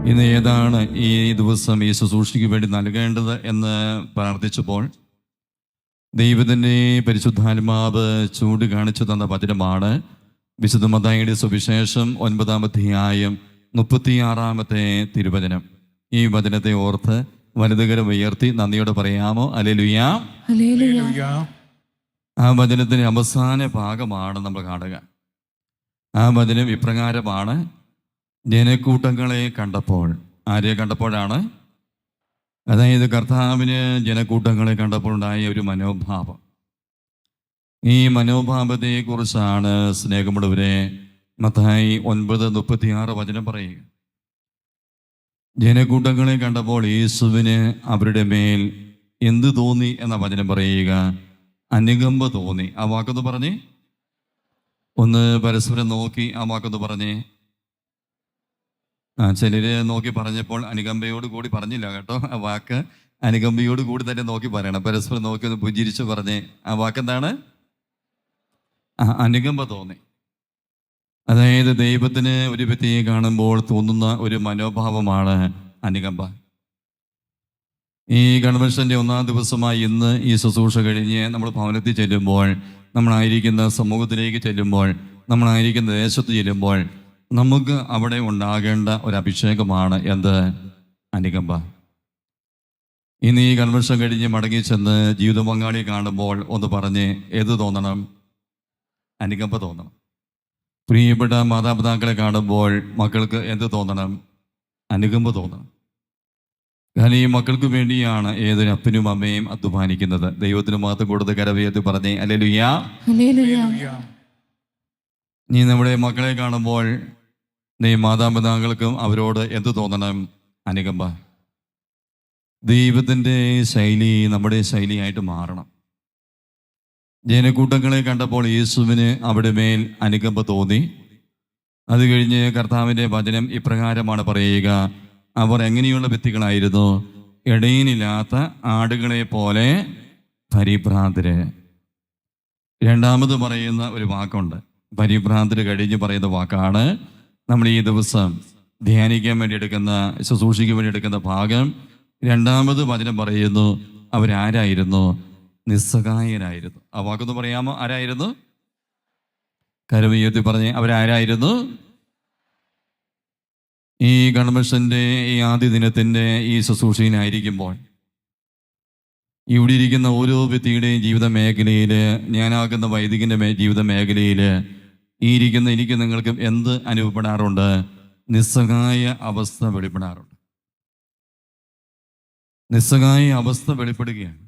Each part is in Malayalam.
ഇന്ന് ഏതാണ് ഈ ദിവസം ഈ ശുശ്രൂഷയ്ക്ക് വേണ്ടി നൽകേണ്ടത് എന്ന് പ്രാർത്ഥിച്ചപ്പോൾ ദൈവത്തിൻ്റെ പരിശുദ്ധാത്മാവ് ചൂട് കാണിച്ചു തന്ന വചനമാണ് വിശുദ്ധ മത്തായിയുടെ സുവിശേഷം 9-ാം അധ്യായം 36-ാമത്തെ തിരുവചനം. ഈ വചനത്തെ ഓർത്ത് വലതുകരം ഉയർത്തി നന്ദിയോടെ പറയാമോ? ഹല്ലേലൂയ. ആ വചനത്തിൻ്റെ അവസാന ഭാഗമാണ് നമ്മൾ കാണുക. ആ വചനം ഇപ്രകാരമാണ്: ജനക്കൂട്ടങ്ങളെ കണ്ടപ്പോൾ. ആരെ കണ്ടപ്പോഴാണ്? അതായത് കർത്താവിന് ജനക്കൂട്ടങ്ങളെ കണ്ടപ്പോൾ ഉണ്ടായ ഒരു മനോഭാവം. ഈ മനോഭാവത്തെക്കുറിച്ചാണ് സ്നേഹമുള്ളവരെ മത്തായി 9:36 വചനം പറയുക. ജനക്കൂട്ടങ്ങളെ കണ്ടപ്പോൾ യേശുവിന് അവരുടെ മേൽ എന്ത് തോന്നി എന്ന വചനം പറയുക? അനുകമ്പ തോന്നി. ആ വാക്കൊന്ന് പറഞ്ഞേ. ഒന്ന് പരസ്പരം നോക്കി ആ വാക്കൊന്ന് പറഞ്ഞേ. ചിലര് നോക്കി പറഞ്ഞപ്പോൾ അനുകമ്പയോട് കൂടി പറഞ്ഞില്ല കേട്ടോ. ആ വാക്ക് അനുകമ്പയോട് കൂടി തന്നെ നോക്കി പറയണം. പരസ്പരം നോക്കി ഒന്ന് പുഞ്ചിരിച്ച് പറഞ്ഞേ. ആ വാക്കെന്താണ്? അനുകമ്പ തോന്നി. അതായത് ദൈവത്തിന് ഒരു വ്യക്തിയെ കാണുമ്പോൾ തോന്നുന്ന ഒരു മനോഭാവമാണ് അനുകമ്പ. ഈ കൺവെൻഷൻ്റെ 1-ാം ദിവസമായി ഇന്ന് ഈ ശുശ്രൂഷ കഴിഞ്ഞ് നമ്മൾ ഭവനത്തിൽ ചെല്ലുമ്പോൾ, നമ്മളായിരിക്കുന്ന സമൂഹത്തിലേക്ക് ചെല്ലുമ്പോൾ, നമ്മളായിരിക്കുന്ന ദേശത്ത് ചെല്ലുമ്പോൾ നമുക്ക് അവിടെ ഉണ്ടാകേണ്ട ഒരു അഭിഷേകമാണ് എന്ത്? അനുകമ്പ. ഇന്ന് ഈ കൺവെൻഷൻ കഴിഞ്ഞ് മടങ്ങി ചെന്ന് ജീവിത പങ്കാളിയെ കാണുമ്പോൾ ഒന്ന് പറഞ്ഞ് ഏത് തോന്നണം? അനുകമ്പ തോന്നണം. പ്രിയപ്പെട്ട മാതാപിതാക്കളെ കാണുമ്പോൾ മക്കൾക്ക് എന്ത് തോന്നണം? അനുകമ്പ തോന്നണം. കാരണം ഈ മക്കൾക്ക് വേണ്ടിയാണ് ഏതൊരു അപ്പനും അമ്മയും അധ്വാനിക്കുന്നത്. ദൈവത്തിന് മാത്രം കൂടുതൽ കരവേത് പറഞ്ഞേ ഹല്ലേലൂയ. നീ നമ്മുടെ മക്കളെ കാണുമ്പോൾ നീ മാതാപിതാക്കൾക്കും അവരോട് എന്ത് തോന്നണം? അനുകമ്പ. ദൈവത്തിൻ്റെ ശൈലി നമ്മുടെ ശൈലിയായിട്ട് മാറണം. ജനക്കൂട്ടങ്ങളെ കണ്ടപ്പോൾ യേശുവിന് അവിടെ മേൽ അനുകമ്പ തോന്നി. അത് കഴിഞ്ഞ് കർത്താവിൻ്റെ വചനം ഇപ്രകാരമാണ് പറയുക: അവർ എങ്ങനെയുള്ള വ്യക്തികളായിരുന്നു? ഇടയിനില്ലാത്ത ആടുകളെ പോലെ പരിഭ്രാന്തര്. രണ്ടാമത് പറയുന്ന ഒരു വാക്കുണ്ട്. പരിഭ്രാന്തര് കഴിഞ്ഞ് പറയുന്ന വാക്കാണ് നമ്മൾ ഈ ദിവസം ധ്യാനിക്കാൻ വേണ്ടി എടുക്കുന്ന, ശുശ്രൂഷിക്കാൻ വേണ്ടി എടുക്കുന്ന ഭാഗം. രണ്ടാമത് വചനം പറയുന്നു, അവരാരായിരുന്നു? നിസ്സഹായരായിരുന്നു. ആ വാക്കൊന്ന് പറയാമോ? ആരായിരുന്നു? കരമുയർത്തി പറഞ്ഞേ, അവരാരായിരുന്നു? ഈ കൺവെൻഷൻ്റെ ഈ ആദ്യ ദിനത്തിൻ്റെ ഈ ശുശ്രൂഷയിലായിരിക്കുമ്പോൾ ഇവിടെ ഇരിക്കുന്ന ഓരോ വ്യക്തിയുടെയും ജീവിത മേഖലയിൽ, ഞാനാകുന്ന വൈദികൻ്റെ ജീവിത മേഖലയിൽ ഈ ഇരിക്കുന്ന എനിക്ക് നിങ്ങൾക്കും എന്ത് അനുഭവപ്പെടാറുണ്ട്? നിസ്സഹായ അവസ്ഥ വെളിപ്പെടാറുണ്ട്. നിസ്സഹായ അവസ്ഥ വെളിപ്പെടുകയാണ്.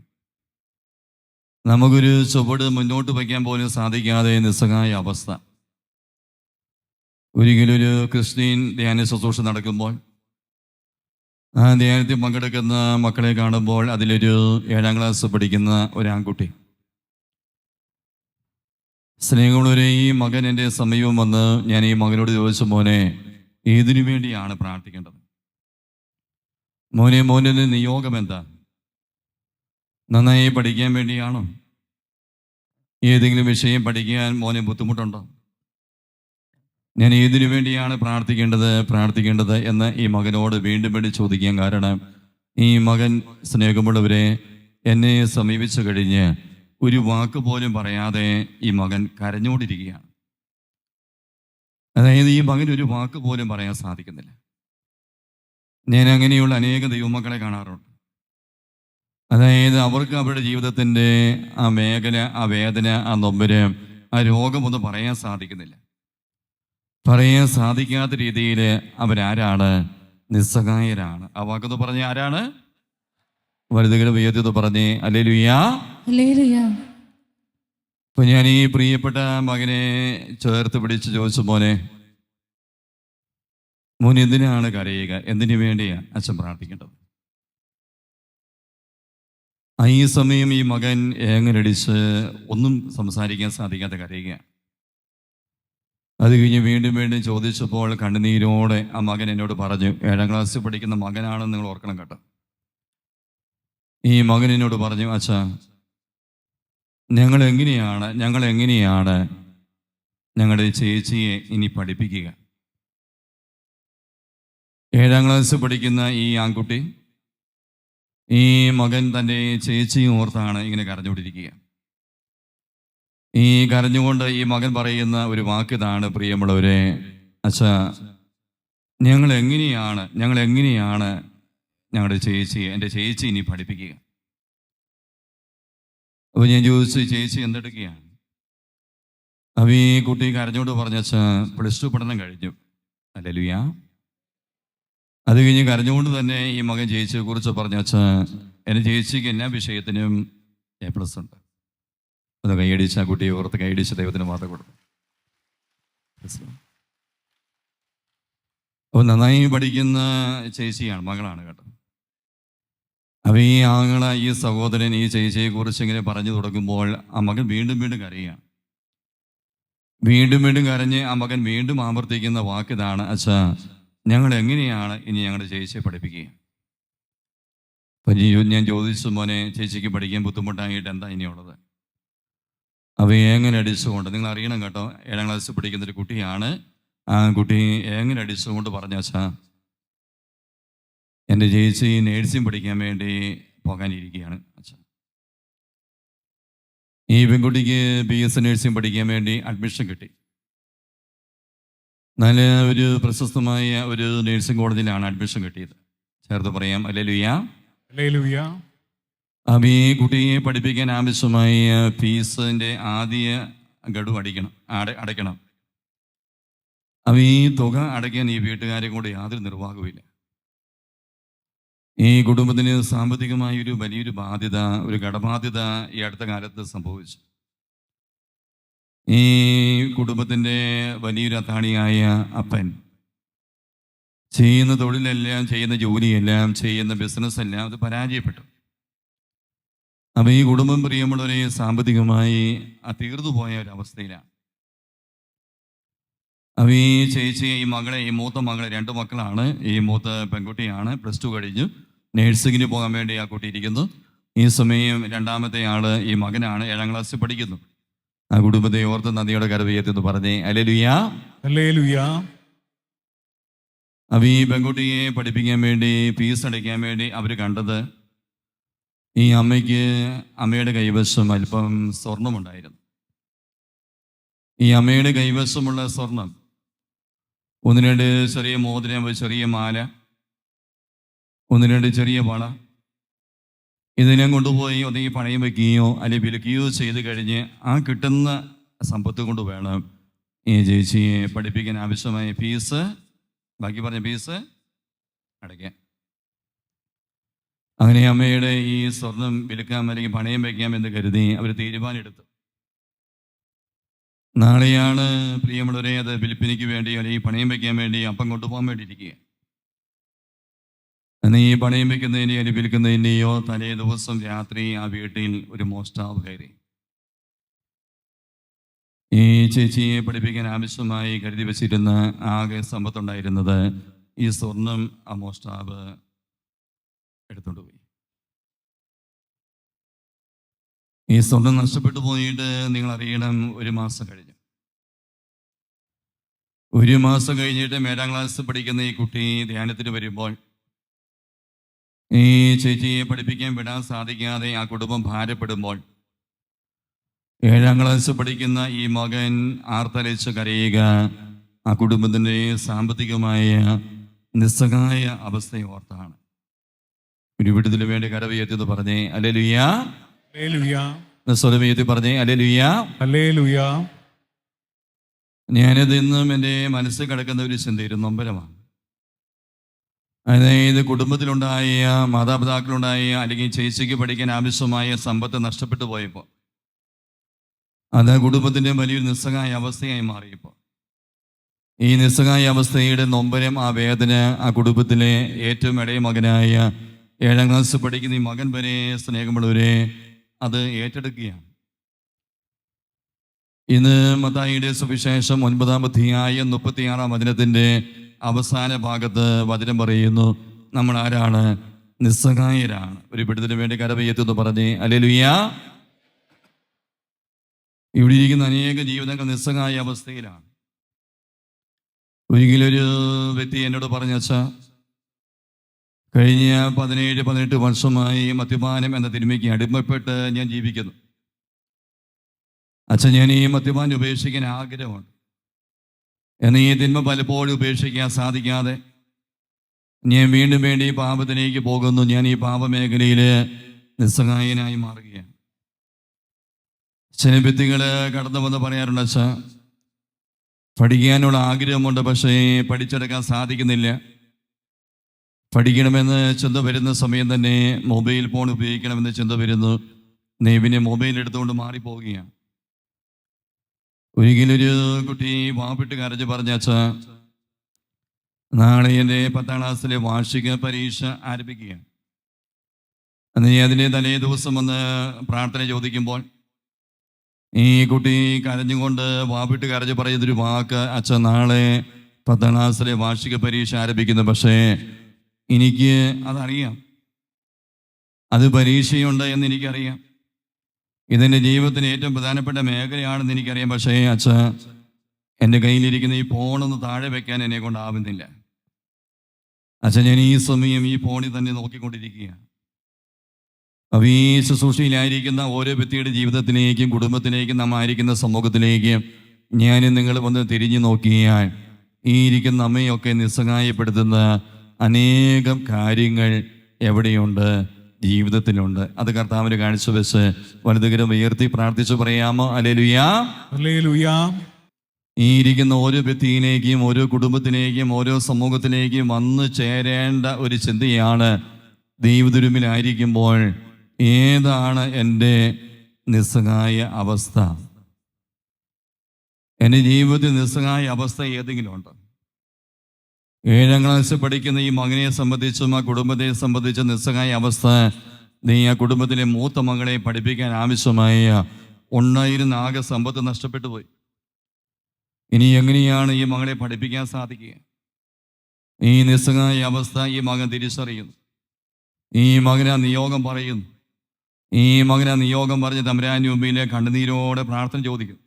നമുക്കൊരു ചുവട് മുന്നോട്ട് വയ്ക്കാൻ പോലും സാധിക്കാതെ നിസ്സഹായ അവസ്ഥ. ഒരിക്കലും ഒരു ക്രിസ്ത്യൻ ധ്യാന ശുശ്രൂഷ നടക്കുമ്പോൾ ആ ധ്യാനത്തിൽ പങ്കെടുക്കുന്ന മക്കളെ കാണുമ്പോൾ അതിലൊരു 7-ാം ക്ലാസ് പഠിക്കുന്ന ഒരു ആൺകുട്ടി, സ്നേഹമുള്ളവരെ, ഈ മകൻ എൻ്റെ സമയവും വന്ന് ഞാൻ ഈ മകനോട് ചോദിച്ചു, മോനെ ഏതിനു വേണ്ടിയാണ് പ്രാർത്ഥിക്കേണ്ടത്? മോൻ്റെ നിയോഗം എന്താ? നന്നായി പഠിക്കാൻ വേണ്ടിയാണോ? ഏതെങ്കിലും വിഷയം പഠിക്കാൻ മോനെ ബുദ്ധിമുട്ടുണ്ടോ? ഞാൻ ഏതിനു വേണ്ടിയാണ് പ്രാർത്ഥിക്കേണ്ടത് എന്ന് ഈ മകനോട് വീണ്ടും വീണ്ടും ചോദിക്കാൻ കാരണം, ഈ മകൻ സ്നേഹമുള്ളവരെ എന്നെ സമീപിച്ചു കഴിഞ്ഞ് ഒരു വാക്ക് പോലും പറയാതെ ഈ മകൻ കരഞ്ഞുകൊണ്ടിരിക്കുകയാണ്. അതായത് ഈ മകൻ ഒരു വാക്ക് പോലും പറയാൻ സാധിക്കുന്നില്ല. ഞാൻ അങ്ങനെയുള്ള അനേകം ദൈവമക്കളെ കാണാറുണ്ട്. അതായത് അവർക്ക് അവരുടെ ജീവിതത്തിൻ്റെ ആ മേഖല, ആ വേദന, ആ നൊമ്പര്, ആ രോഗമൊന്നും പറയാൻ സാധിക്കുന്നില്ല. പറയാൻ സാധിക്കാത്ത രീതിയിൽ അവരാരാണ്? നിസ്സഹായരാണ്. ആ വാക്കൊന്ന് പറഞ്ഞേ, ആരാണ്? വലുതുകൾ ഉയർത്തി പറഞ്ഞേ ഹല്ലേലൂയ. അപ്പൊ ഞാൻ ഈ പ്രിയപ്പെട്ട മകനെ ചേർത്ത് പിടിച്ച് ചോദിച്ചു, മോൻ എന്തിനാണ് കരയുക? എന്തിനു വേണ്ടിയാണ് അച്ഛൻ പ്രാർത്ഥിക്കേണ്ടത്? ഈ സമയം ഈ മകൻ ഏങ്ങനടിച്ച് ഒന്നും സംസാരിക്കാൻ സാധിക്കാതെ കരയുകയാണ്. അത് കഴിഞ്ഞ് വീണ്ടും വീണ്ടും ചോദിച്ചപ്പോൾ കണ്ണുനീരോടെ ആ മകൻ എന്നോട് പറഞ്ഞു, 7-ാം ക്ലാസ്സിൽ പഠിക്കുന്ന മകനാണെന്ന് നിങ്ങൾ ഓർക്കണം കേട്ടോ. ഈ മകൻ എന്നോട് പറഞ്ഞു, അച്ഛാ, ഞങ്ങൾ എങ്ങനെയാണ് ഞങ്ങളുടെ ചേച്ചിയെ ഇനി പഠിപ്പിക്കുക? 7ാം ക്ലാസ് പഠിക്കുന്ന ഈ ആൺകുട്ടി, ഈ മകൻ തൻ്റെ ചേച്ചിയും ഓർത്താണ് ഇങ്ങനെ കരഞ്ഞുകൊണ്ടിരിക്കുക. ഈ കരഞ്ഞുകൊണ്ട് ഈ മകൻ പറയുന്ന ഒരു വാക്കിതാണ്, പ്രിയമുള്ളവരെ, അച്ഛാ, ഞങ്ങൾ എങ്ങനെയാണ് ഞങ്ങളുടെ എൻ്റെ ചേച്ചി ഇനി പഠിപ്പിക്കുക? അപ്പോൾ ഞാൻ ചോദിച്ചു, ചേച്ചി എന്തെടുക്കുകയാണ്? അപ്പോൾ ഈ കുട്ടി കരഞ്ഞോണ്ട് പറഞ്ഞ, അച്ഛാ, +2 പഠനം കഴിഞ്ഞു. ഹല്ലേലൂയ. അത് കഴിഞ്ഞ് കരഞ്ഞുകൊണ്ട് തന്നെ ഈ മകൻ ചേച്ചിയെ കുറിച്ച് പറഞ്ഞ, അച്ഛാ, എൻ്റെ ചേച്ചിക്ക് എല്ലാ വിഷയത്തിനും A+ ഉണ്ട്. അത് കൈയടിച്ച് ആ കുട്ടിയെ ഓർത്ത് കൈയടിച്ച് ദൈവത്തിന് മാത്രം കൊടുത്തു. അപ്പോൾ നന്നായി പഠിക്കുന്ന ചേച്ചിയാണ്, മകളാണ് കേട്ടോ. അപ്പോൾ ഈ ആങ്ങള, ഈ സഹോദരൻ ഈ ചേച്ചിയെ കുറിച്ച് ഇങ്ങനെ പറഞ്ഞു തുടങ്ങുമ്പോൾ ആ മകൻ വീണ്ടും വീണ്ടും കരയുകയാണ്. വീണ്ടും വീണ്ടും കരഞ്ഞ് ആ മകൻ വീണ്ടും ആവർത്തിക്കുന്ന വാക്കിതാണ്, അച്ഛാ, ഞങ്ങൾ എങ്ങനെയാണ് ഇനി ഞങ്ങളുടെ ചേച്ചിയെ പഠിപ്പിക്കുക? അപ്പം ഞാൻ ചോദിച്ചു, മോനെ, ചേച്ചിക്ക് പഠിക്കാൻ ബുദ്ധിമുട്ടായിട്ട് എന്താ ഇനിയുള്ളത്? അപ്പോൾ എങ്ങനെ അടിച്ചുകൊണ്ട്, നിങ്ങൾ അറിയണം കേട്ടോ, 7ാം ക്ലാസ്സിൽ പഠിക്കുന്നൊരു കുട്ടിയാണ്. ആ കുട്ടി എങ്ങനെ അടിച്ചുകൊണ്ട് പറഞ്ഞ, അച്ഛാ, എൻ്റെ ചേച്ചി നേഴ്സിംഗ് പഠിക്കാൻ വേണ്ടി പോകാനിരിക്കുകയാണ് അച്ഛാ. ഈ പെൺകുട്ടിക്ക് BS നേഴ്സിംഗ് പഠിക്കാൻ വേണ്ടി അഡ്മിഷൻ കിട്ടി. നല്ല ഒരു പ്രശസ്തമായ ഒരു നേഴ്സിംഗ് കോളേജിലാണ് അഡ്മിഷൻ കിട്ടിയത്. ചേർത്ത് പറയാം, ഹല്ലേലൂയ. ഹല്ലേലൂയ. അപ്പം ഈ കുട്ടിയെ പഠിപ്പിക്കാൻ ആവശ്യമായ ഫീസിൻ്റെ ആദ്യ ഗഡു അടയ്ക്കണം. അപ്പം ഈ തുക അടയ്ക്കാൻ ഈ വീട്ടുകാരെ കൊണ്ട് യാതൊരു നിർവാഹവുമില്ല. ഈ കുടുംബത്തിന് സാമ്പത്തികമായ ഒരു വലിയൊരു ബാധ്യത, ഒരു കടബാധ്യത ഈ അടുത്ത കാലത്ത് സംഭവിച്ചു. ഈ കുടുംബത്തിൻ്റെ വലിയൊരു അത്താണിയായ അപ്പൻ ചെയ്യുന്ന തൊഴിലെല്ലാം, ചെയ്യുന്ന ജോലിയെല്ലാം, ചെയ്യുന്ന ബിസിനസ്സെല്ലാം അത് പരാജയപ്പെട്ടു. അപ്പം ഈ കുടുംബം, പ്രിയമുള്ളവരെ, സാമ്പത്തികമായി തീർന്നു പോയ ഒരവസ്ഥയിലാണ്. അപ്പം ഈ ചേച്ചി, ഈ മകളെ, ഈ മൂത്ത മകളെ, 2 മക്കളാണ്. ഈ മൂത്ത പെൺകുട്ടിയാണ്, +2 കഴിഞ്ഞു, നേഴ്സിങ്ങിന് പോകാൻ വേണ്ടി ആ കുട്ടി ഇരിക്കുന്നു. ഈ സമയം രണ്ടാമത്തെ ആള് ഈ മകനാണ്, 7ാം ക്ലാസ്സിൽ പഠിക്കുന്നു. ആ കുടുംബത്തെ ഓർത്ത് നന്ദിയുടെ കരവയ്യത്തെന്ന് പറഞ്ഞേ, ഹല്ലേലൂയ. ഹല്ലേലൂയ. അപ്പം ഈ പെൺകുട്ടിയെ പഠിപ്പിക്കാൻ വേണ്ടി, ഫീസ് അടയ്ക്കാൻ വേണ്ടി അവർ കണ്ടത്, ഈ അമ്മയുടെ കൈവശം അല്പം സ്വർണമുണ്ടായിരുന്നു. ഈ അമ്മയുടെ കൈവശമുള്ള സ്വർണം, 1-2 ചെറിയ മോതിരം, ചെറിയ മാല, 1-2 ചെറിയ വള, ഇതിനെ കൊണ്ടുപോയി ഒന്നെങ്കിൽ പണയം വയ്ക്കുകയോ അല്ലെങ്കിൽ വിൽക്കുകയോ ചെയ്ത് കഴിഞ്ഞ് ആ കിട്ടുന്ന സമ്പത്ത് കൊണ്ട് വേണം ഈ ചേച്ചിയെ പഠിപ്പിക്കാൻ ആവശ്യമായ ഫീസ്, ബാക്കി പറഞ്ഞ ഫീസ് അടയ്ക്കാൻ. അങ്ങനെ അമ്മയുടെ ഈ സ്വർണം വിൽക്കാം അല്ലെങ്കിൽ പണയം വയ്ക്കാം എന്ന് കരുതി അവർ തീരുമാനമെടുത്തു. നാളെയാണ്, പ്രിയമുള്ളവരെ, അത് വിൽപ്പനയ്ക്ക് വേണ്ടി അല്ലെങ്കിൽ പണയം വയ്ക്കാൻ വേണ്ടി അപ്പം കൊണ്ടുപോകാൻ വേണ്ടി ഇരിക്കുക. എന്നാൽ ഈ പണയം വയ്ക്കുന്നതിനെയോ അല്ലെങ്കിൽ വിൽക്കുന്നതിൻ്റെയോ തലേ ദിവസം രാത്രി ആ വീട്ടിൽ ഒരു മോഷ്ടാവ് കയറി. ഈ ചേച്ചിയെ പഠിപ്പിക്കാൻ ആവശ്യമായി കരുതി വെച്ചിരുന്ന ആകെ സമ്പത്തുണ്ടായിരുന്നത് ഈ സ്വർണം ആ മോഷ്ടാവ് എടുത്തുകൊണ്ട് പോയി. ഈ സ്വർണം നഷ്ടപ്പെട്ടു പോയിട്ട് നിങ്ങൾ അറിയണം, 1 മാസം കഴിഞ്ഞു. 1 മാസം കഴിഞ്ഞിട്ട് 7ാം ക്ലാസ് പഠിക്കുന്ന ഈ കുട്ടി ധ്യാനത്തിന് വരുമ്പോൾ ഈ ചേച്ചിയെ പഠിപ്പിക്കാൻ വിടാൻ സാധിക്കാതെ ആ കുടുംബം ഭാരപ്പെടുമ്പോൾ 7ാം ക്ലാസ് പഠിക്കുന്ന ഈ മകൻ ആർത്തലച്ച് കരയുക ആ കുടുംബത്തിൻ്റെ സാമ്പത്തികമായ നിസ്സഹായ അവസ്ഥയെ ഓർത്താണ്. ഒരു വിടുതലിന് വേണ്ടി കരവയ്യെത്തിയെന്ന് പറഞ്ഞേ, ഹല്ലേലൂയ. സ്വരമേത്തി പറഞ്ഞേ, ഹല്ലേലൂയ. ഹല്ലേലൂയ. ഞാനത് ഇന്നും എൻ്റെ മനസ്സിൽ കിടക്കുന്ന ഒരു ചിന്തയും നൊമ്പരമാണ്. അതായത് കുടുംബത്തിലുണ്ടായ, മാതാപിതാക്കളുണ്ടായ അല്ലെങ്കിൽ ചേച്ചിക്ക് പഠിക്കാൻ ആവശ്യമായ സമ്പത്ത് നഷ്ടപ്പെട്ടു പോയപ്പോൾ അത് കുടുംബത്തിൻ്റെ വലിയൊരു നിസ്സഹായ അവസ്ഥയായി മാറിയപ്പോൾ ഈ നിസ്സഹായ അവസ്ഥയുടെ നൊമ്പരം, ആ വേദന ആ കുടുംബത്തിലെ ഏറ്റവും ഇളയ മകനായ 7ാം ക്ലാസ് പഠിക്കുന്ന ഈ മകൻ വരെ, സ്നേഹമുള്ളവരെ, അത് ഏറ്റെടുക്കുകയാണ്. ഇന്ന് മത്തായിയുടെ സുവിശേഷം 9-ാം അധ്യായം 36-ാം വചനത്തിൻ്റെ അവസാന ഭാഗത്ത് വചനം പറയുന്നു, നമ്മൾ ആരാണ്? നിസ്സഹായരാണ്. ഒരു വിടുതലിന് വേണ്ടി കരവയ്യെത്തുന്നു പറഞ്ഞേ, ഹല്ലേലൂയ. ഇവിടെ ഇരിക്കുന്ന അനേക ജീവിതങ്ങൾ നിസ്സഹായ അവസ്ഥയിലാണ്. ഒരിക്കലൊരു വ്യക്തി എന്നോട് പറഞ്ഞു, അച്ഛാ, കഴിഞ്ഞ 17-18 വർഷമായി മദ്യപാനം എന്ന തിന്മയ്ക്ക് അടിമപ്പെട്ട് ഞാൻ ജീവിക്കുന്നു. അച്ഛൻ, ഞാൻ ഈ മദ്യപാനം ഉപേക്ഷിക്കാൻ ആഗ്രഹമുണ്ട്. എന്നാൽ ഈ തിന്മ പലപ്പോഴും ഉപേക്ഷിക്കാൻ സാധിക്കാതെ ഞാൻ വീണ്ടും ഈ പാപത്തിലേക്ക് പോകുന്നു. ഞാൻ ഈ പാപമേഖലയിൽ നിസ്സഹായനായി മാറുകയാണ്. ചില വ്യക്തികൾ കടന്നു വന്ന് പറയാറുണ്ട്, അച്ഛ, പഠിക്കാനുള്ള ആഗ്രഹമുണ്ട്, പക്ഷേ പഠിച്ചെടുക്കാൻ സാധിക്കുന്നില്ല. പഠിക്കണമെന്ന് ചിന്ത വരുന്ന സമയം തന്നെ മൊബൈൽ ഫോൺ ഉപയോഗിക്കണമെന്ന് ചിന്ത വരുന്നു. നീ പിന്നെ മൊബൈൽ എടുത്തുകൊണ്ട് മാറിപ്പോവുകയാണ്. ഒരിക്കലൊരു കുട്ടി വാപ്പിട്ട് കരഞ്ഞ് പറഞ്ഞ, അച്ഛ, നാളെ എൻ്റെ 10ാം ക്ലാസ്സിലെ വാർഷിക പരീക്ഷ ആരംഭിക്കുകയാണ്. അന്ന് അതിൻ്റെ തലേ ദിവസം വന്ന് പ്രാർത്ഥന ചോദിക്കുമ്പോൾ ഈ കുട്ടി കരഞ്ഞുകൊണ്ട് വാപ്പിട്ട് കരഞ്ഞ് പറയുന്നൊരു വാക്ക്, അച്ഛ, നാളെ 10ാം ക്ലാസ്സിലെ വാർഷിക പരീക്ഷ ആരംഭിക്കുന്നു, പക്ഷേ എനിക്ക് അതറിയാം, അത് പരീക്ഷയുണ്ട് എന്ന് എനിക്കറിയാം, ഇതെൻ്റെ ജീവിതത്തിന് ഏറ്റവും പ്രധാനപ്പെട്ട മേഖലയാണെന്ന് എനിക്കറിയാം, പക്ഷേ അച്ഛ, എൻ്റെ കയ്യിലിരിക്കുന്ന ഈ ഫോണൊന്ന് താഴെ വെക്കാൻ എന്നെ കൊണ്ടാവുന്നില്ല. അച്ഛൻ, ഞാൻ ഈ സമയം ഈ ഫോണിൽ തന്നെ നോക്കിക്കൊണ്ടിരിക്കുകയാണ്. അപ്പോൾ ഈ ശുശ്രൂഷയിലായിരിക്കുന്ന ഓരോ വ്യക്തിയുടെ ജീവിതത്തിലേക്കും കുടുംബത്തിലേക്കും നാം ആയിരിക്കുന്ന സമൂഹത്തിലേക്കും ഞാനും നിങ്ങൾ വന്ന് തിരിഞ്ഞു നോക്കിയാൽ ഈ ഇരിക്കുന്ന അമ്മയൊക്കെ നിസ്സഹായപ്പെടുത്തുന്ന അനേകം കാര്യങ്ങൾ എവിടെയുണ്ട്? ജീവിതത്തിലുണ്ട്. അത് കർത്താവിന് കാണിച്ചു വെച്ച് വലതുകരം ഉയർത്തി പ്രാർത്ഥിച്ചു പറയാമോ? ഹല്ലേലൂയാ, ഹല്ലേലൂയാ. ഈ ഇരിക്കുന്ന ഓരോ വ്യക്തിയിലേക്കും ഓരോ കുടുംബത്തിലേക്കും ഓരോ സമൂഹത്തിലേക്കും വന്നു ചേരേണ്ട ഒരു ചിന്തയാണ്, ദൈവതുരുമ്പിലായിരിക്കുമ്പോൾ ഏതാണ് എൻ്റെ നിസ്സഹായ അവസ്ഥ? എൻ്റെ ജീവിതത്തിൽ നിസ്സഹായ അവസ്ഥ ഏതെങ്കിലും ഉണ്ടോ? 7ാം ക്ലാസ്സിൽ പഠിക്കുന്ന ഈ മകനെ സംബന്ധിച്ചും ആ കുടുംബത്തെ സംബന്ധിച്ച നിസ്സഹായ അവസ്ഥ, നീ ആ കുടുംബത്തിലെ മൂത്ത മകളെ പഠിപ്പിക്കാൻ ആവശ്യമായ ഉണ്ടായിരുന്ന ആകെ സമ്പത്ത് നഷ്ടപ്പെട്ടു പോയി. ഇനി എങ്ങനെയാണ് ഈ മകളെ പഠിപ്പിക്കാൻ സാധിക്കുക? ഈ നിസ്സഹായ അവസ്ഥ ഈ മകൻ തിരിച്ചറിയുന്നു. ഈ മകൻ ആ നിയോഗം പറയുന്നു. ഈ മകൻ ആ നിയോഗം പറഞ്ഞ് തമ്പുരാന്റെ മുമ്പിലെ കണ്ണുനീരോടെ പ്രാർത്ഥന ചോദിക്കും.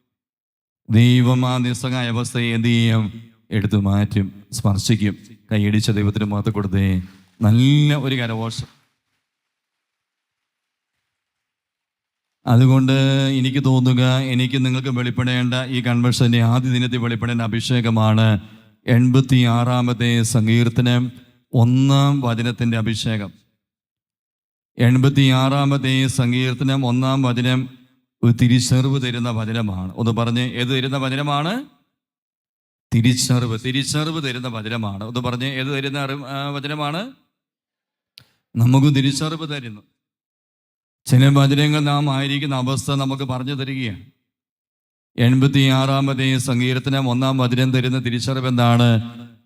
ദൈവം ആ നിസ്സഹായ അവസ്ഥയെ എന്ത് ചെയ്യും? എടുത്തു മാറ്റും, സ്പർശിക്കും. കൈയടിച്ച ദൈവത്തിന് മാത്രം കൊടുത്തേ നല്ല ഒരു കരഘോഷം. അതുകൊണ്ട് എനിക്ക് തോന്നുക, എനിക്ക് നിങ്ങൾക്ക് വെളിപ്പെടേണ്ട ഈ കൺവെൻഷൻ്റെ ആദ്യ ദിനത്തിൽ വെളിപ്പെടേണ്ട അഭിഷേകമാണ് 86-ാമത്തെ സങ്കീർത്തനം 1-ാം വചനത്തിൻ്റെ അഭിഷേകം. 86-ാമത്തെ സങ്കീർത്തനം 1-ാം വചനം ഒരു തിരിച്ചറിവ് തരുന്ന വചനമാണ്. ഒന്ന് പറഞ്ഞ്, ഏത് തരുന്ന വചനമാണ്? തിരിച്ചറിവ് തരുന്ന വചനമാണ്. ഒന്ന് പറഞ്ഞ്, ഏത് തരുന്ന വചനമാണ്? നമുക്ക് തിരിച്ചറിവ് തരുന്നു. ചില വചനങ്ങൾ നാം ആയിരിക്കുന്ന അവസ്ഥ നമുക്ക് പറഞ്ഞു തരികയാണ്. 86-ാമത്തെ സങ്കീർത്തനം 1-ാം വചനം തരുന്ന തിരിച്ചറിവ് എന്താണ്?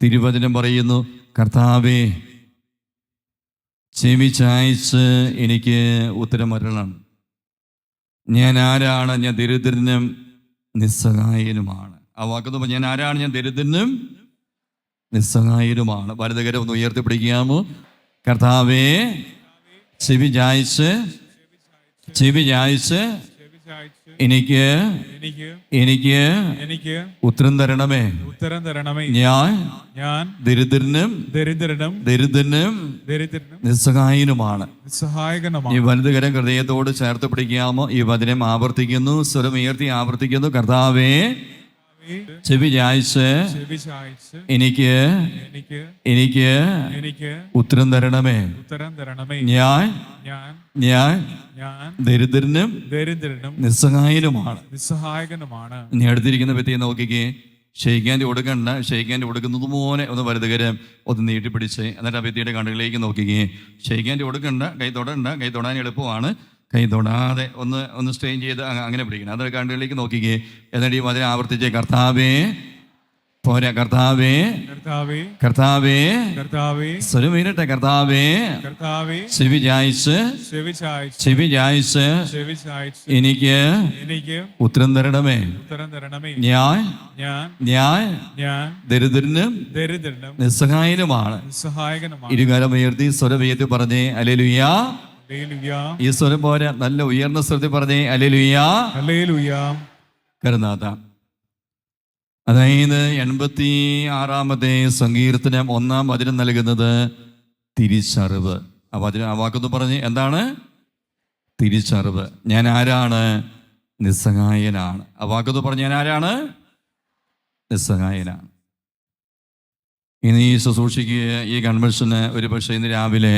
തിരുവചനം പറയുന്നു, കർത്താവേ, ചെവി ചായ്ച്ച് എനിക്ക് ഉത്തരം വരണം. ഞാൻ ആരാണ്? ഞാൻ ദരിദ്രനും നിസ്സഹായനുമാണ്. ആ വാക്കൊന്ന്, ഞാൻ ആരാണ്? ഞാൻ ദരിദ്രനും നിസ്സഹായനുമാണ്. വലതുകരം ഒന്ന് ഉയർത്തിപ്പിടിക്കാമോ? കർത്താവേ, ചെവി ചായ്ച്ച് എനിക്ക് ഉത്തരം തരണമേ. ഞാൻ ദരിദ്രനും നിസ്സഹായനുമാണ്. ഈ വലതുകരം ഹൃദയത്തോട് ചേർത്ത് പിടിക്കാമോ? ഈ വചനം ആവർത്തിക്കുന്നു, സ്വരം ഉയർത്തി ആവർത്തിക്കുന്നു. കർത്താവേ, ചെവി ചായ്ച്ച് എനിക്ക് ഉത്തരം തരണമേ. ഞാൻ ദരിദ്രനും നിസ്സഹായനുമാണ്. ഇനി അടുത്തിരിക്കുന്ന വ്യക്തിയെ നോക്കിക്കേ. ഷെയ്ക്കാൻ്റെ കൊടുക്കണ്ട, ഷെയ്ക്കാൻ്റെ കൊടുക്കുന്നത് പോലെ ഒന്ന് വലതുകരം ഒന്ന് നീട്ടിപ്പിടിച്ച് എന്നിട്ട് ആ വ്യക്തിയുടെ കണ്ണുകളിലേക്ക് നോക്കിക്കേ. ഷെയ്ക്കാൻ്റെ കൊടുക്കണ്ട, കൈ തൊടണ്ട. കൈ തൊടാൻ എളുപ്പമാണ്. കൈ തൊടാതെ ഒന്ന് സ്ട്രെയിൻ ചെയ്ത് അങ്ങനെ പിടിക്കണം. അത് കണ്ണുകളിലേക്ക് നോക്കിക്കേ. എന്നിട്ട് ഈ വചനം ആവർത്തിച്ച്, കർത്താവേ, പോരാ, കർത്താവേ, സ്വരമീരട്ടെ, കർത്താവേ, ചെവി ചായ്ച്ച് എനിക്ക് ഉത്തരം തരണമേ. ഞാൻ ദരിദ്രനും നിസ്സഹായനുമാണ്. ഇരുകാലം ഉയർത്തി സ്വരമുയർത്തി പറഞ്ഞേ ഹല്ലേലൂയാ. ഈ സ്വരം പോരാ, നല്ല ഉയർന്ന സ്വരത്തിൽ പറഞ്ഞേ ഹല്ലേലൂയാ. കരുനാഥ, അതായത് 86-ാമത്തെ സങ്കീർത്തനം 1-ാം വചനം നൽകുന്നത് തിരിച്ചറിവ്. അപ്പോൾ അതിന് ആ വാക്കൊന്ന് പറഞ്ഞ് എന്താണ്? തിരിച്ചറിവ്. ഞാൻ ആരാണ്? നിസ്സഹായനാണ്. ആ വാക്കൊന്ന് പറഞ്ഞ് ഞാൻ ആരാണ്? നിസ്സഹായനാണ്. ഇനി ഈ ശുശ്രൂഷയ്ക്ക് ഈ കൺവെൻഷന് ഒരു പക്ഷേ ഇന്ന് രാവിലെ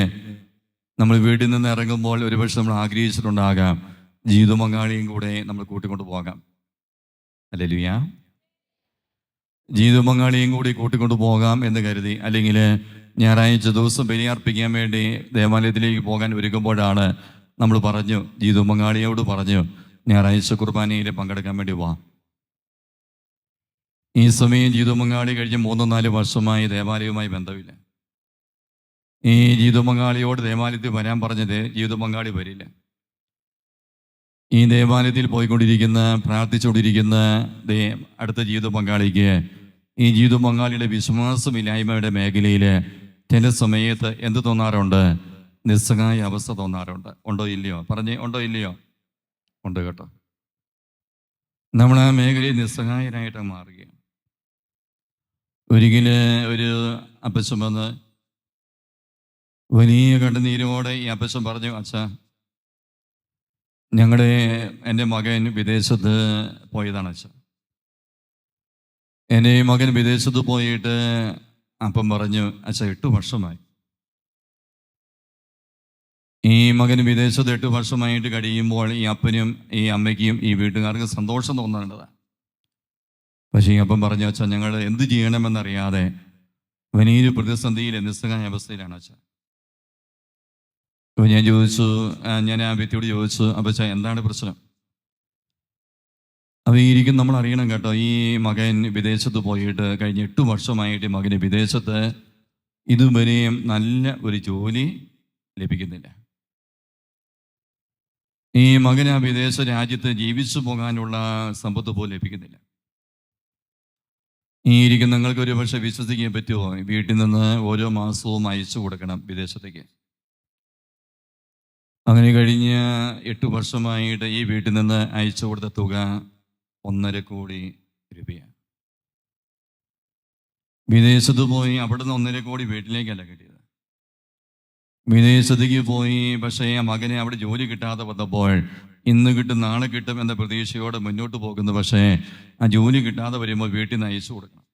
നമ്മൾ വീട്ടിൽ നിന്ന് ഇറങ്ങുമ്പോൾ ഒരുപക്ഷെ നമ്മൾ ആഗ്രഹിച്ചിട്ടുണ്ടാകാം ജീവിത പങ്കാളിയും കൂടെ നമ്മൾ കൂട്ടിക്കൊണ്ട് പോകാം. ഹല്ലേലൂയ. ജീവിത പങ്കാളിയും കൂടി കൂട്ടിക്കൊണ്ട് പോകാം എന്ന് കരുതി, അല്ലെങ്കിൽ ഞായറാഴ്ച ദിവസം ബലിയർപ്പിക്കാൻ വേണ്ടി ദേവാലയത്തിലേക്ക് പോകാൻ ഒരുങ്ങുമ്പോഴാണ് നമ്മൾ പറഞ്ഞു, ജീവിത പങ്കാളിയോട് പറഞ്ഞു, ഞായറാഴ്ച കുർബാനയിൽ പങ്കെടുക്കാൻ വേണ്ടി പോവാം. ഈ സമയം ജീവിത പങ്കാളി കഴിഞ്ഞ് 3-4 വർഷമായി ദേവാലയവുമായി ബന്ധമില്ല. ഈ ജീവിത പങ്കാളിയോട് ദേവാലയത്തിൽ വരാൻ പറഞ്ഞത് ജീവിത പങ്കാളി വരില്ല. ഈ ദേവാലയത്തിൽ പോയിക്കൊണ്ടിരിക്കുന്ന പ്രാർത്ഥിച്ചുകൊണ്ടിരിക്കുന്ന അടുത്ത ജീവിത പങ്കാളിക്ക് ഈ ജീവിത പങ്കാളിയുടെ വിശ്വാസമില്ലായ്മയുടെ മേഖലയിൽ ചില സമയത്ത് എന്ത് തോന്നാറുണ്ട്? നിസ്സഹായ അവസ്ഥ തോന്നാറുണ്ട്. ഉണ്ടോ ഇല്ലയോ? പറഞ്ഞ് ഉണ്ടോ ഇല്ലയോ? ഉണ്ട് കേട്ടോ. നമ്മൾ ആ മേഖലയിൽ നിസ്സഹായനായിട്ട് മാറുകയാണ്. ഒരിക്കൽ ഒരു അപ്പച്ചൻ വന്ന് വലിയ കണ്ണുനീരോടെ ഈ അപ്പച്ചൻ പറഞ്ഞു, അച്ഛാ, എൻ്റെ മകൻ വിദേശത്ത് പോയതാണ് അച്ഛാ. എൻ്റെ മകൻ വിദേശത്ത് പോയിട്ട് അപ്പം പറഞ്ഞു, അച്ഛാ 8 വർഷമായി. ഈ മകൻ വിദേശത്ത് 8 വർഷമായിട്ട് കഴിയുമ്പോൾ ഈ അപ്പനും ഈ അമ്മയ്ക്കും ഈ വീട്ടുകാർക്കും സന്തോഷം തോന്നേണ്ടതാണ്. പക്ഷേ ഈ അപ്പം പറഞ്ഞു, അച്ഛാ, ഞങ്ങൾ എന്ത് ചെയ്യണമെന്നറിയാതെ വലിയൊരു പ്രതിസന്ധിയിൽ നിസ്സഹായ അവസ്ഥയിലാണ് അച്ഛാ. അപ്പോൾ ഞാൻ ആ വ്യക്തിയോട് ചോദിച്ചു, അപ്പച്ചാ എന്താണ് പ്രശ്നം? അപ്പോൾ ഈ ഇരിക്കും നമ്മൾ അറിയണം കേട്ടോ, ഈ മകൻ വിദേശത്ത് പോയിട്ട് കഴിഞ്ഞ 8 വർഷമായിട്ട് മകന് വിദേശത്ത് ഇതുവരെയും നല്ല ഒരു ജോലി ലഭിക്കുന്നില്ല. ഈ മകന് ആ വിദേശ രാജ്യത്ത് ജീവിച്ചു പോകാനുള്ള സമ്പത്ത് പോലും ലഭിക്കുന്നില്ല. ഈ ഇരിക്കും നിങ്ങൾക്ക് ഒരു പക്ഷേ വിശ്വസിക്കാൻ പറ്റുമോ? വീട്ടിൽ നിന്ന് ഓരോ മാസവും അയച്ചു കൊടുക്കണം വിദേശത്തേക്ക്. അങ്ങനെ കഴിഞ്ഞ 8 വർഷമായിട്ട് ഈ വീട്ടിൽ നിന്ന് അയച്ചു കൊടുത്ത തുക 1.5 കോടി രൂപയാണ്. വിദേശത്ത് പോയി അവിടുന്ന് 1.5 കോടി വീട്ടിലേക്കല്ല കിട്ടിയത്. വിദേശത്തേക്ക് പോയി, പക്ഷേ ആ മകനെ അവിടെ ജോലി കിട്ടാതെ വന്നപ്പോൾ ഇന്ന് കിട്ടും നാളെ കിട്ടും എന്ന പ്രതീക്ഷയോടെ മുന്നോട്ട് പോകുന്നു. പക്ഷേ ആ ജോലി കിട്ടാതെ വരുമ്പോൾ വീട്ടിൽ നിന്ന് അയച്ചു കൊടുക്കണം.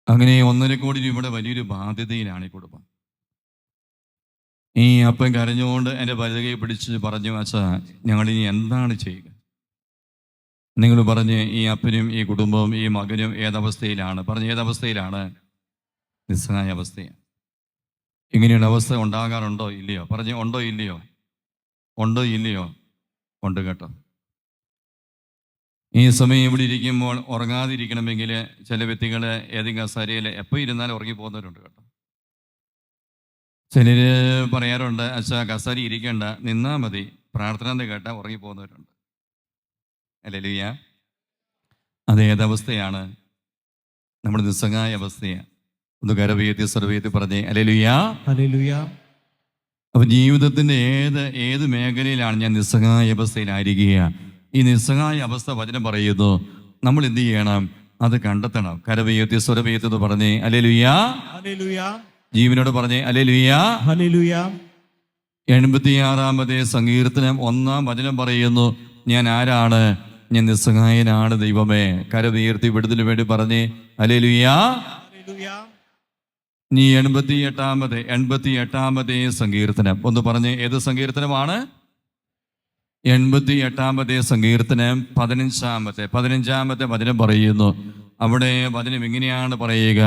അങ്ങനെ 1.5 കോടി രൂപയുടെ വലിയൊരു ബാധ്യതയിലാണ് ഈ കുടുംബം. ഈ അപ്പൻ കരഞ്ഞുകൊണ്ട് എൻ്റെ വലതുകൈ പിടിച്ച് പറഞ്ഞു, അച്ഛാ, ഞങ്ങളിനി എന്താണ് ചെയ്യുക? നിങ്ങൾ പറഞ്ഞ് ഈ അപ്പനും ഈ കുടുംബവും ഈ മകനും ഏതവസ്ഥയിലാണ്? പറഞ്ഞ് ഏതവസ്ഥയിലാണ്? നിസ്സഹായ അവസ്ഥയാണ്. ഇങ്ങനെയുള്ള അവസ്ഥ ഉണ്ടാകാറുണ്ടോ ഇല്ലയോ? പറഞ്ഞ് ഉണ്ടോ ഇല്ലയോ? ഉണ്ടോ ഇല്ലയോ? ഉണ്ട് കേട്ടോ. ഈ സമയം ഇവിടെ ഇരിക്കുമ്പോൾ ഉറങ്ങാതിരിക്കണമെങ്കിൽ ചില വ്യക്തികൾ ഏതെങ്കിലും കസേരയിൽ എപ്പോൾ ഇരുന്നാലും ഉറങ്ങിപ്പോകുന്നവരുണ്ട് കേട്ടോ. ചിലർ പറയാറുണ്ട്, അച്ഛാ കസേര ഇരിക്കേണ്ട, നിന്നാൽ മതി, പ്രാർത്ഥന എന്ന് കേട്ടാൽ ഉറങ്ങിപ്പോകുന്നവരുണ്ട്. ഹല്ലേലൂയ. അത് ഏതവസ്ഥയാണ്? നമ്മുടെ നിസ്സഹായ അവസ്ഥയാണ്. ഒന്ന് കരവീഴ്ത്തി സർവീത്തി പറഞ്ഞേ ഹല്ലേലൂയ. ഹല്ലേലൂയ. അപ്പൊ ജീവിതത്തിന്റെ ഏത് മേഖലയിലാണ് ഞാൻ നിസ്സഹായ അവസ്ഥയിലായിരിക്കുക? ഈ നിസ്സഹായ അവസ്ഥ വചനം പറയുന്നു, നമ്മൾ എന്ത് ചെയ്യണം? അത് കണ്ടെത്തണം. കരവീഴ്ത്തി സ്വരവീഴ്ത്തി പറഞ്ഞേ ഹല്ലേലൂയ. ഹല്ലേലൂയ. ജീവനോട് പറഞ്ഞേ ഹല്ലേലൂയ. ഹല്ലേലൂയ. 86-ാമത്തെ സങ്കീർത്തനം 1-ാം വചനം പറയുന്നു, ഞാൻ ആരാണ്? ഞാൻ നിസ്സഹായനാണ് ദൈവമേ. കരവീഴ്ത്തി വിടുതലിന് വേണ്ടി പറഞ്ഞേ ഹല്ലേലൂയ. ഹല്ലേലൂയ. നീ 88-ാമത്തെ സങ്കീർത്തനം ഒന്ന് പറഞ്ഞേ. ഏത് സങ്കീർത്തനമാണ്? 88-ാമത്തെ സങ്കീർത്തനം 15-ാമത്തെ വചനം പറയുന്നു. അവിടെ വചനം ഇങ്ങനെയാണ് പറയുക,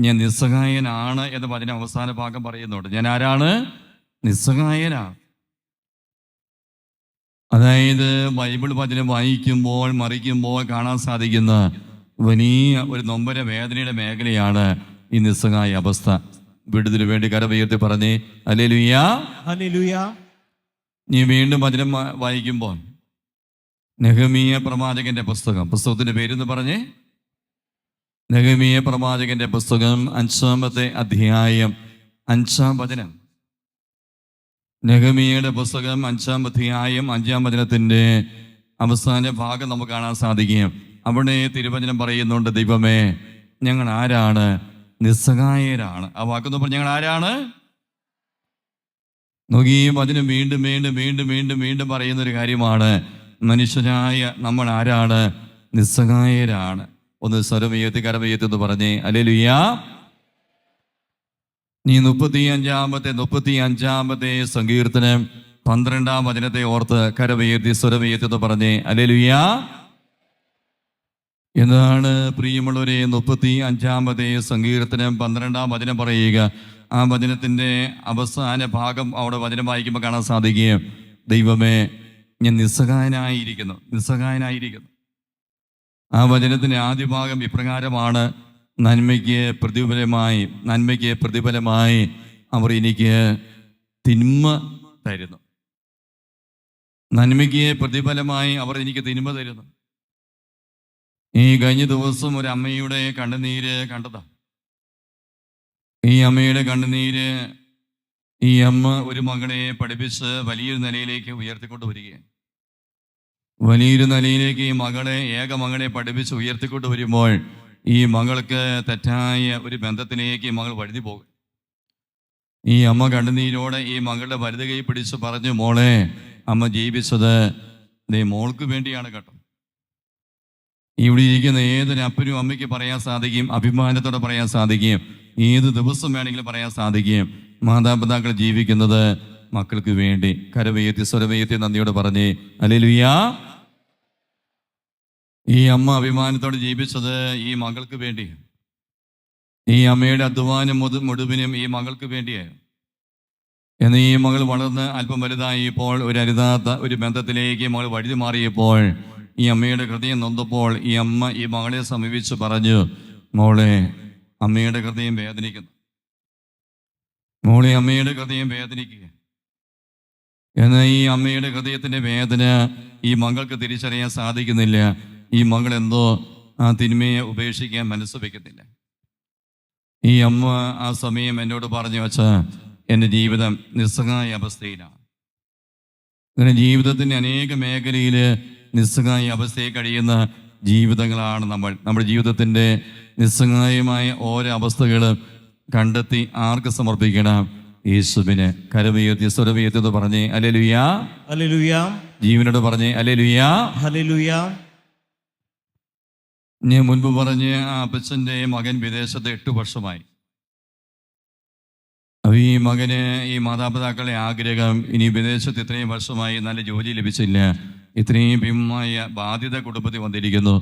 ഞാൻ നിസ്സഹായനാണ് എന്ന് വചനം അവസാന ഭാഗം പറയുന്നുണ്ട്. ഞാൻ ആരാണ്? നിസ്സഹായനാണ്. അതായത് ബൈബിൾ വചനം വായിക്കുമ്പോൾ മറിക്കുമ്പോൾ കാണാൻ സാധിക്കുന്ന വലിയ ഒരു നൊമ്പര വേദനയുടെ മേഖലയാണ് ഈ നിസ്സഹായ അവസ്ഥ. വിടുതലിന് വേണ്ടി കരവീഴ്ത്തി പറഞ്ഞേ ഹല്ലേലൂയ. ഹല്ലേലൂയ. നീ വീണ്ടും വചനം വായിക്കുമ്പോൾ നെഹെമീയ പ്രവാചകന്റെ പുസ്തകത്തിന്റെ പേരെന്ന് പറഞ്ഞേ. നെഹെമീയ പ്രവാചകന്റെ പുസ്തകം 5-ാമത്തെ അധ്യായം 5-ാം വചനം. നെഹെമീയയുടെ പുസ്തകം 5-ാം അധ്യായം 5-ാം വചനത്തിന്റെ അവസാന ഭാഗം നമുക്ക് കാണാൻ സാധിക്കും. അവിടെ തിരുവചനം പറയുന്നുണ്ട്, ദൈവമേ, ഞങ്ങൾ ആരാണ്? നിസ്സഹായരാണ്. ആ വാക്കെന്ന് പറഞ്ഞാൽ ഞങ്ങൾ ആരാണ്? നോക്കിയും അതിന് വീണ്ടും വീണ്ടും വീണ്ടും വീണ്ടും വീണ്ടും പറയുന്നൊരു കാര്യമാണ്, മനുഷ്യരായ നമ്മൾ ആരാണ്? നിസ്സഹായരാണ്. ഒന്ന് സ്വരമുയർത്തി കരമുയർത്തി പറഞ്ഞേ ഹല്ലേലൂയ. നീ 35-ാമത്തെ സങ്കീർത്തനം 12-ാം വചനത്തെ ഓർത്ത് കരമുയർത്തി സ്വരമുയർത്തി പറഞ്ഞേ ഹല്ലേലൂയ. എന്താണ് പ്രിയമുള്ളവരെ 35-ാമത്തെ സങ്കീർത്തനം 12-ാം വചനം പറയുക? ആ വചനത്തിൻ്റെ അവസാന ഭാഗം അവിടെ വചനം വായിക്കുമ്പോൾ കാണാൻ സാധിക്കുകയും, ദൈവമേ ഞാൻ നിസ്സഹായനായിരിക്കുന്നു. ആ വചനത്തിൻ്റെ ആദ്യ ഭാഗം ഇപ്രകാരമാണ്: നന്മയ്ക്ക് പ്രതിഫലമായി അവർ എനിക്ക് തിന്മ തരുന്നു. നന്മയ്ക്ക് പ്രതിഫലമായി അവർ എനിക്ക് തിന്മ തരുന്നു. ഈ കഴിഞ്ഞ ദിവസം ഒരു അമ്മയുടെ കണ്ണുനീര് കണ്ടതാണ്. ഈ അമ്മയുടെ കണ്ണുനീര്, ഈ അമ്മ ഒരു മകളെ പഠിപ്പിച്ച് വലിയൊരു നിലയിലേക്ക് ഉയർത്തിക്കൊണ്ട് വരികയാണ്. വലിയൊരു നിലയിലേക്ക് ഈ ഏക മകളെ പഠിപ്പിച്ച് ഉയർത്തിക്കൊണ്ട് വരുമ്പോൾ ഈ മകൾക്ക് തെറ്റായ ഒരു ബന്ധത്തിലേക്ക് ഈ മകൾ വഴുതി പോകും. ഈ അമ്മ കണ്ണുനീരോടെ ഈ മകളുടെ വലത് കൈ പിടിച്ച് പറഞ്ഞു, മോളെ, അമ്മ ജീവിച്ചത് മോൾക്ക് വേണ്ടിയാണ് കേട്ടോ. ഇവിടെ ഇരിക്കുന്ന ഏതൊരു അപ്പനും അമ്മയ്ക്ക് പറയാൻ സാധിക്കും, അഭിമാനത്തോടെ പറയാൻ സാധിക്കും, ഏത് ദിവസം വേണമെങ്കിലും പറയാൻ സാധിക്കും, മാതാപിതാക്കൾ ജീവിക്കുന്നത് മക്കൾക്ക് വേണ്ടി. കരമുയർത്തി സ്വരമുയർത്തി നന്ദിയോടെ പറഞ്ഞേ ഹല്ലേലൂയ. ഈ അമ്മ അഭിമാനത്തോടെ ജീവിച്ചത് ഈ മകൾക്ക് വേണ്ടിയാണ്. ഈ അമ്മയുടെ അധ്വാനം മുഴുവനും ഈ മകൾക്ക് വേണ്ടിയായിരുന്നു. എന്നാൽ ഈ മകൾ വളർന്ന് അല്പം വലുതായപ്പോൾ ഒരു അരുതാത്ത ഒരു ബന്ധത്തിലേക്ക് മകൾ വഴുതി മാറിയപ്പോൾ ഈ അമ്മയുടെ ഹൃദയം നൊന്തപ്പോൾ ഈ അമ്മ ഈ മകളെ സമീപിച്ച് പറഞ്ഞു, മോളെ, അമ്മയുടെ ഹൃദയം വേദനിക്കുന്നു. മോളെ, അമ്മയുടെ ഹൃദയം വേദനിക്കുക. എന്നാൽ ഈ അമ്മയുടെ ഹൃദയത്തിൻ്റെ വേദന ഈ മകൾക്ക് തിരിച്ചറിയാൻ സാധിക്കുന്നില്ല. ഈ മകൾ എന്തോ ആ തിന്മയെ ഉപേക്ഷിക്കാൻ മനസ്സ് വയ്ക്കുന്നില്ല. ഈ അമ്മ ആ സമയം എന്നോട് പറഞ്ഞു, വച്ചാ എൻ്റെ ജീവിതം നിസ്സഹായ അവസ്ഥയിലാണ്. അങ്ങനെ ജീവിതത്തിൻ്റെ അനേക മേഖലയിൽ നിസ്സഹായ അവസ്ഥയിൽ കഴിയുന്ന ജീവിതങ്ങളാണ് നമ്മുടെ ജീവിതത്തിൻ്റെ നിസ്സഹായമായ ഓരോ അവസ്ഥകൾ കണ്ടെത്തി ആർക്ക് സമർപ്പിക്കണം? യേശുവിന്. കരമുയർത്തി സ്വരമുയർത്തി പറഞ്ഞേ ഹല്ലേലൂയ. ഹല്ലേലൂയ. ജീവനോട് പറഞ്ഞേ ഹല്ലേലൂയ. ഹല്ലേലൂയ. ഞാൻ മുൻപ് പറഞ്ഞ് ആ അപ്പച്ചൻ്റെ മകൻ വിദേശത്ത് 8 വർഷമായി. അപ്പോൾ ഈ മകന് ഈ മാതാപിതാക്കളുടെ ആഗ്രഹം, ഇനി വിദേശത്ത് ഇത്രയും വർഷമായി നല്ല ജോലി ലഭിച്ചില്ല, ഇത്രയും ഭീമമായ ബാധ്യത കുടുംബത്തിൽ വന്നിരിക്കുന്നു,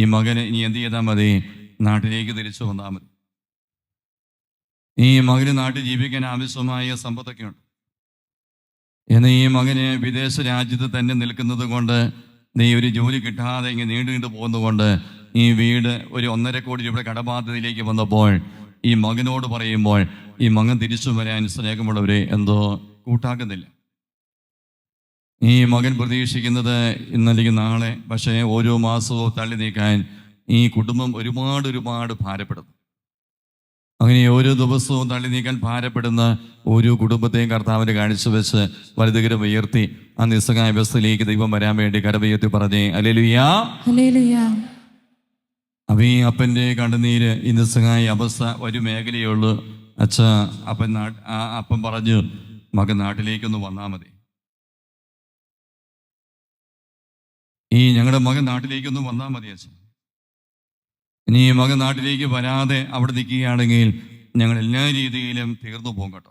ഈ മകന് ഇനി എന്ത് ചെയ്താൽ മതി? നാട്ടിലേക്ക് തിരിച്ചു വന്നാൽ മതി. ഈ മകന് നാട്ടിൽ ജീവിക്കാൻ ആവശ്യമായ സമ്പത്തൊക്കെ ഉണ്ട്. എന്നാൽ ഈ മകന് വിദേശ രാജ്യത്ത് തന്നെ നിൽക്കുന്നത് കൊണ്ട്, നീ ഒരു ജോലി കിട്ടാതെ ഇങ്ങനെ നീണ്ടു പോകുന്നതുകൊണ്ട് ഈ വീട് ഒരു 1.5 കോടി രൂപയുടെ കടബാധ്യതയിലേക്ക് വന്നപ്പോൾ ഈ മകനോട് പറയുമ്പോൾ ഈ മകൻ തിരിച്ചു വരാൻ സ്നേഹമുള്ളവരെ എന്തോ കൂട്ടാക്കുന്നില്ല. ഈ മകൻ പ്രതീക്ഷിക്കുന്നത് ഇന്നല്ലെങ്കിൽ നാളെ, പക്ഷേ ഓരോ മാസവും തള്ളി നീക്കാൻ ഈ കുടുംബം ഒരുപാട് ഭാരപ്പെടുന്നു. അങ്ങനെ ഓരോ ദിവസവും തള്ളി നീക്കാൻ ഭാരപ്പെടുന്ന ഓരോ കുടുംബത്തെയും കർത്താവിൻ്റെ കാഴ്ചവെച്ച് വലുതുകരം ഉയർത്തി ആ നിസ്സഹായ അവസ്ഥയിലേക്ക് ദൈവം വരാൻ വേണ്ടി കരമുയർത്തി പറഞ്ഞേ ഹല്ലേലൂയ. ഹല്ലേലൂയ. അപ്പം ഈ അപ്പൻ്റെ കണ്ണുനീര്, ഈ നിസ്സഹായ അവസ്ഥ ഒരു മേഖലയേ ഉള്ളൂ. അച്ഛാ, അപ്പൻ പറഞ്ഞു, മകൻ നാട്ടിലേക്കൊന്ന് വന്നാൽ മതി. ഈ ഞങ്ങളുടെ മകൻ നാട്ടിലേക്കൊന്ന് വന്നാൽ മതി അച്ഛൻ. ഇനി മകൻ നാട്ടിലേക്ക് വരാതെ അവിടെ നിൽക്കുകയാണെങ്കിൽ ഞങ്ങൾ എല്ലാ രീതിയിലും തീർന്നു പോകും കേട്ടോ.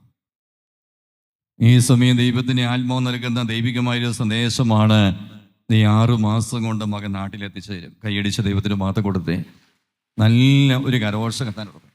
ഈ സമയം ദൈവത്തിന് ആത്മാവ് നൽകുന്ന ദൈവികമായൊരു സന്ദേശമാണ്, നീ 6 മാസം കൊണ്ട് മകൻ നാട്ടിലെത്തിച്ചേരും. കൈയടിച്ച് ദൈവത്തിന് മാത്രം കൊടുത്തേ നല്ല ഒരു കരോഷ കത്താനുള്ളത്.